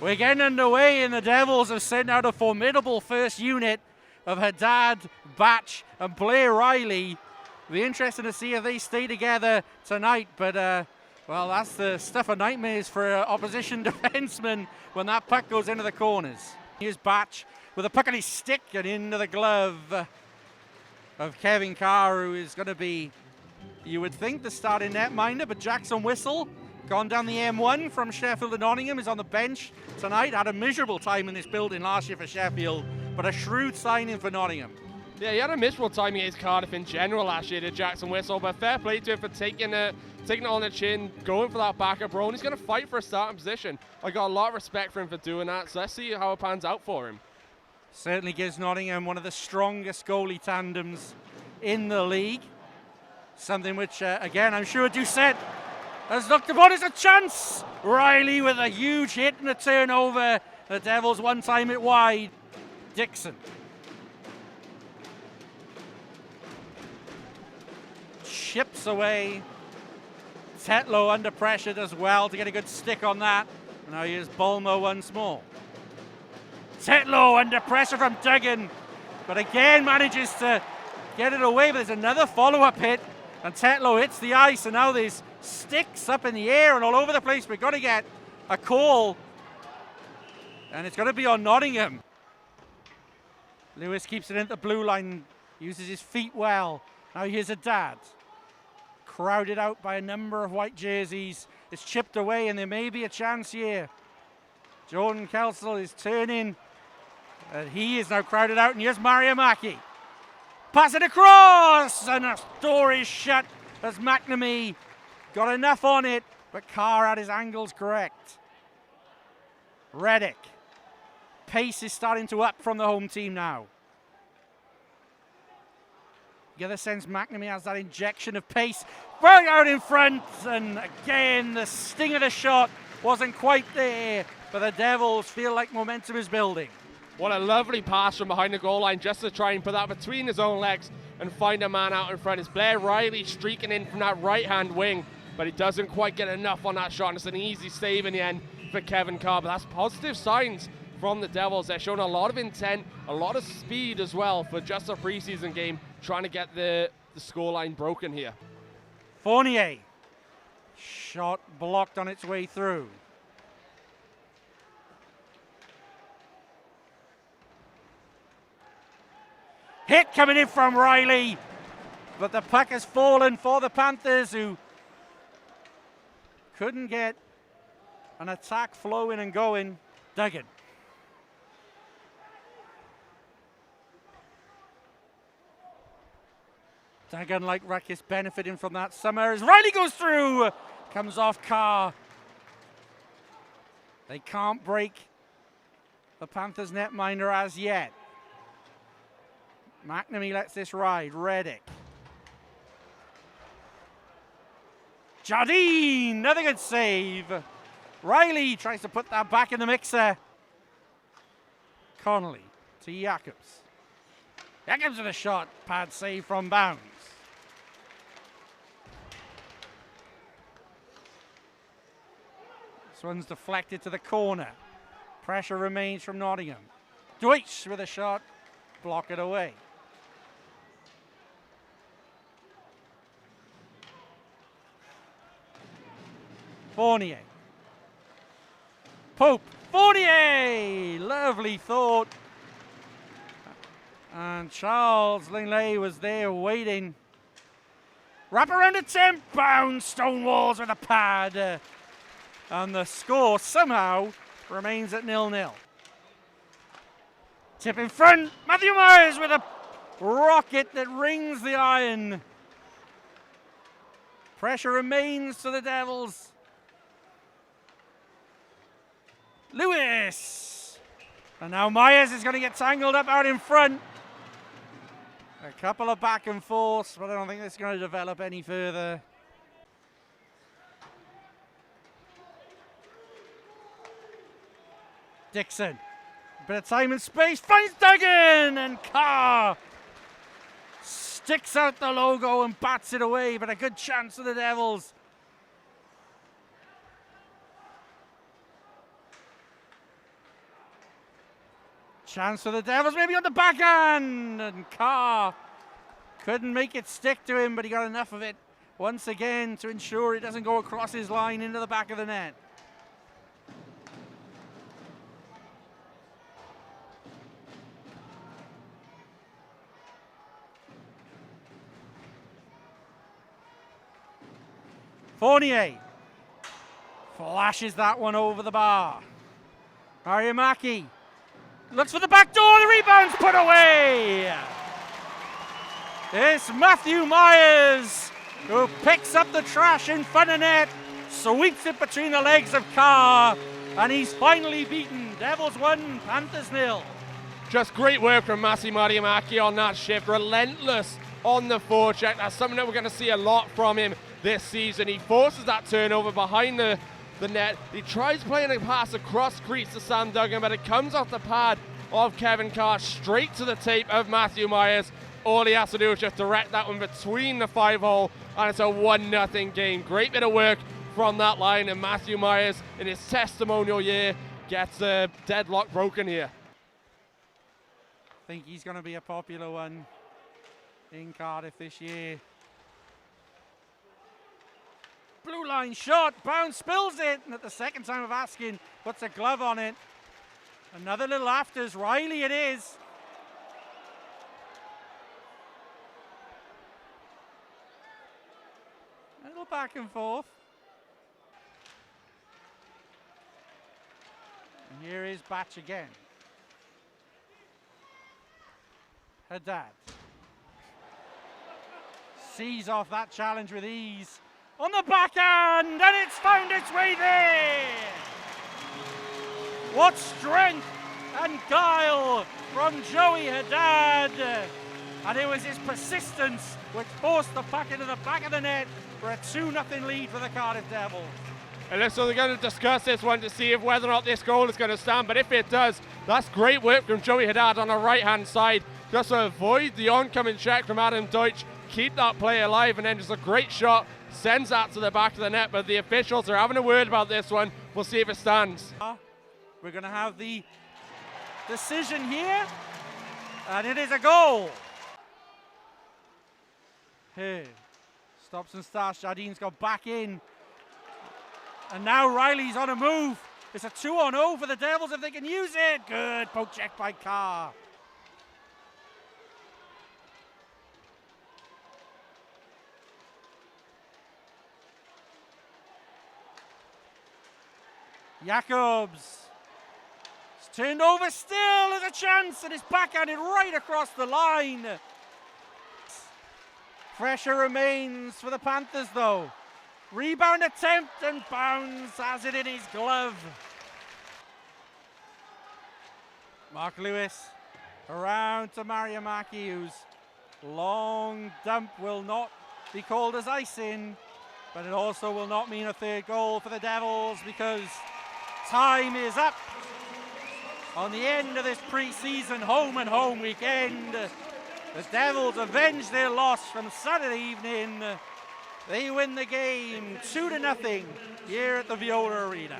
We're getting underway, and the Devils have sent out a formidable first unit of Haddad, Batch, and Blair Riley. It'll be interesting to see if they stay together tonight, but well, that's the stuff of nightmares for opposition defensemen when that puck goes into the corners. Here's Batch with a puck on his stick and into the glove of Kevin Carr, who is going to be, you would think, the starting netminder, but Jackson Whistle, gone down the M1 from Sheffield to Nottingham, is on the bench tonight. Had a miserable time in this building last year for Sheffield, but a shrewd signing for Nottingham. Yeah, he had a miserable time against Cardiff in general last year to Jackson Whistle, but fair play to him for taking it on the chin, going for that backup role, and he's going to fight for a starting position. I got a lot of respect for him for doing that, so let's see how it pans out for him. Certainly gives Nottingham one of the strongest goalie tandems in the league. Something which, again, I'm sure Doucette has looked upon as a chance. Riley with a huge hit and a turnover. The Devils one time it wide. Dixon. Chips away. Tetlow under pressure does well to get a good stick on that. Now here's Bulmer once more. Tetlow under pressure from Duggan, but again manages to get it away, but there's another follow-up hit, and Tetlow hits the ice, and now there's sticks up in the air and all over the place. We're going to get a call, and it's going to be on Nottingham. Lewis keeps it in the blue line, uses his feet well. Now here's Haddad. Crowded out by a number of white jerseys. It's chipped away, and there may be a chance here. Jordan Kelsall is turning, and he is now crowded out, and here's Mariamaki. Pass it across, and the door is shut as McNamee got enough on it, but Carr had his angles correct. Reddick. Pace is starting to up from the home team now. You get the sense McNamee has that injection of pace. Right out in front, and again, the sting of the shot wasn't quite there, but the Devils feel like momentum is building. What a lovely pass from behind the goal line just to try and put that between his own legs and find a man out in front. It's Blair Riley streaking in from that right-hand wing, but he doesn't quite get enough on that shot, and it's an easy save in the end for Kevin Carr. But that's positive signs from the Devils. They're showing a lot of intent, a lot of speed as well for just a preseason game, trying to get the scoreline broken here. Fournier. Shot blocked on its way through. Hit coming in from Riley, but the puck has fallen for the Panthers, who couldn't get an attack flowing and going. Duggan. Duggan, like Ruckus, benefiting from that summer as Riley goes through. Comes off Carr. They can't break the Panthers netminder as yet. McNamee lets this ride. Reddick. Jardine, another good save. Riley tries to put that back in the mixer. Connolly to Jacobs. Jacobs with a shot. Pad save from bounds. This one's deflected to the corner. Pressure remains from Nottingham. Deutsch with a shot. Block it away. Fournier. Pope. Fournier! Lovely thought. And Charles Linley was there waiting. Wrap around attempt. Bounds Stonewalls with a pad. And the score somehow remains at 0-0. Tip in front. Matthew Myers with a rocket that rings the iron. Pressure remains to the Devils. Lewis. And now Myers is going to get tangled up out in front. A couple of back and forths, but I don't think this is going to develop any further. Dixon. A bit of time and space. Finds Duggan, and Carr sticks out the logo and bats it away, but a good chance for the Devils. Chance for the Devils, maybe on the backhand, and Carr couldn't make it stick to him, but he got enough of it once again to ensure it doesn't go across his line into the back of the net. Fournier flashes that one over the bar. Mariamaki looks for the back door, the rebound's put away. It's Matthew Myers who picks up the trash in front of net, sweeps it between the legs of Carr, and he's finally beaten. Devils 1, Panthers 0. Just great work from Masi Mariamaki on that shift. Relentless on the forecheck. That's something that we're going to see a lot from him this season. He forces that turnover behind the net. He tries playing a pass across crease to Sam Duggan, but it comes off the pad of Kevin Carr straight to the tape of Matthew Myers. All he has to do is just direct that one between the 5-hole, and it's a 1-0 game. Great bit of work from that line, and Matthew Myers, in his testimonial year, gets a deadlock broken here. I think he's going to be a popular one in Cardiff this year. Blue line shot, Bounce spills it, and at the second time of asking, puts a glove on it. Another little afters, Riley it is. A little back and forth. And here is Batch again. Haddad sees off that challenge with ease. On the backhand, and it's found its way there. What strength and guile from Joey Haddad. And it was his persistence which forced the puck into the back of the net for a 2-0 lead for the Cardiff Devils. And so they're going to discuss this one to see if whether or not this goal is going to stand. But if it does, that's great work from Joey Haddad on the right-hand side. Just to avoid the oncoming check from Adam Deutsch, keep that play alive, and then just a great shot. Sends that to the back of the net, but the officials are having a word about this one. We'll see if it stands. We're going to have the decision here, and it is a goal. Here, stops and starts. Jardine's got back in, and now Riley's on a move. It's a 2-on-0 for the Devils if they can use it. Good poke check by Carr. Jacobs. It's turned over still. There's a chance, and it's backhanded right across the line. Pressure remains for the Panthers, though. Rebound attempt, and Bounds has it in his glove. Mark Lewis around to Mariamaki, whose long dump will not be called as icing, but it also will not mean a third goal for the Devils because time is up on the end of this pre-season home and home weekend. The Devils avenge their loss from Saturday evening. They win the game 2-0 here at the Viola Arena.